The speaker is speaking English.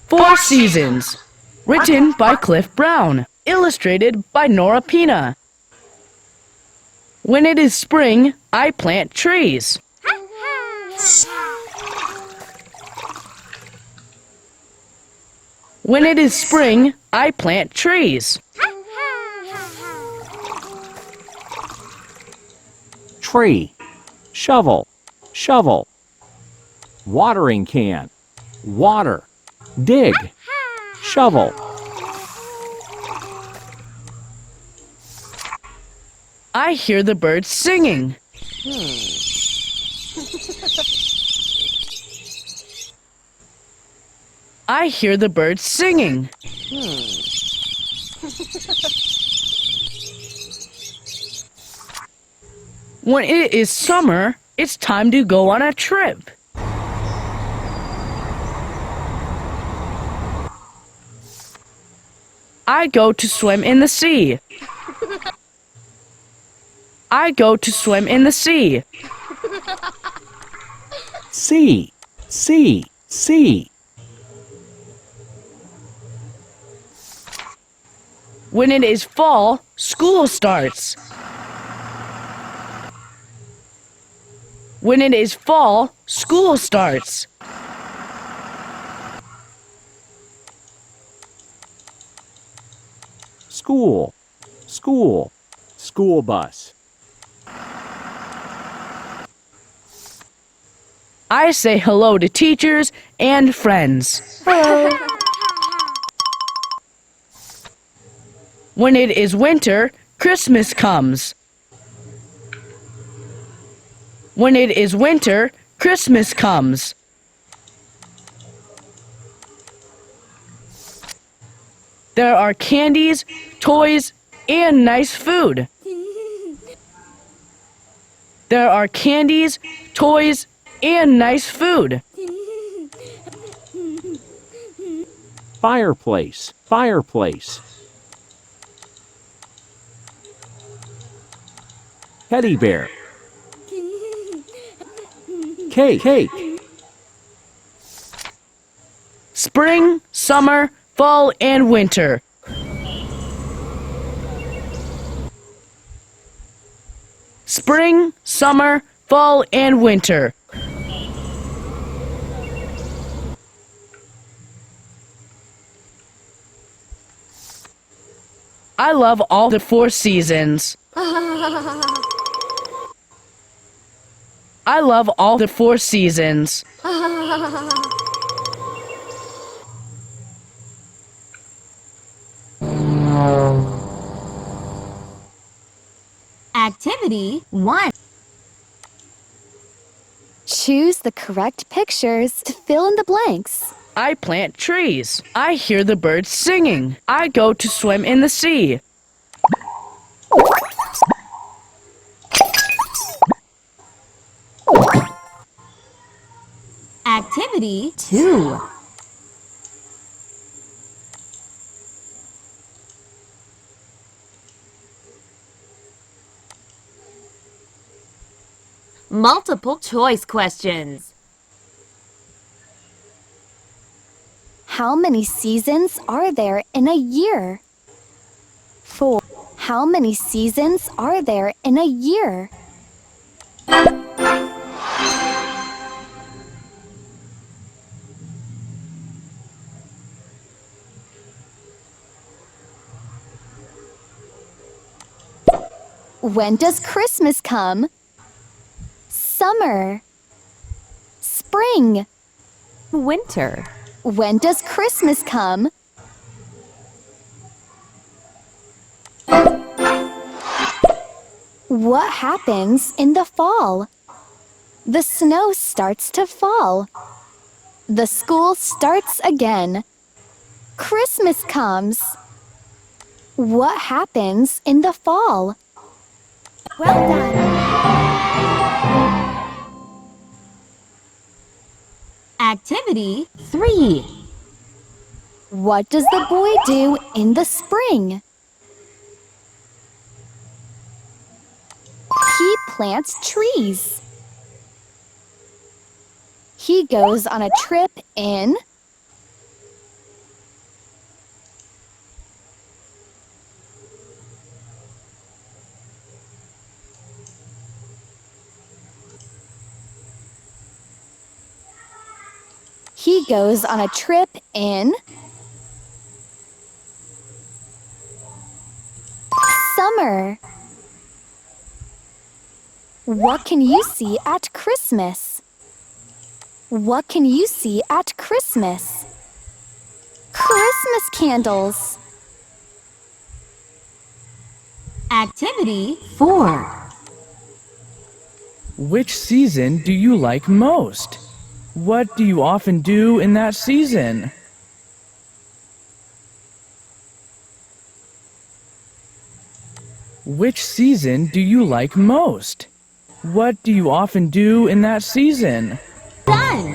Four Seasons. Written by Cliff Brown. Illustrated by Nora Pina. When it is spring, I plant trees. When it is spring, I plant trees. Tree, shovel, shovel. Watering can, water. Dig, shovel. I hear the birds singing. I hear the birds singing. When it is summer, it's time to go on a trip. I go to swim in the sea. I go to swim in the sea. Sea, sea, sea. When it is fall, school starts. When it is fall, school starts. School, school, school bus. I say hello to teachers and friends. Hello. When it is winter, Christmas comes. When it is winter, Christmas comes. There are candies, toys, and nice food. There are candies, toys, and nice food. Fireplace, fireplace. Teddy bear. Cake, cake. Spring, summer, fall, and winter. Spring, summer, fall, and winter. I love all the four seasons. I love all the four seasons. Activity 1. Choose the correct pictures to fill in the blanks. I plant trees. I hear the birds singing. I go to swim in the sea. Activity 2. Multiple choice questions. How many seasons are there in a year? 4. How many seasons are there in a year? When does Christmas come? Summer. Spring. Winter. When does Christmas come? What happens in the fall? The snow starts to fall. The school starts again. Christmas comes. What happens in the fall? Well done. Activity 3. What does the boy do in the spring? He plants trees. He goes on a trip in He goes on a trip in summer. What can you see at Christmas? What can you see at Christmas? Christmas candles. Activity 4. Which season do you like most? What do you often do in that season? Which season do you like most? What do you often do in that season? Done!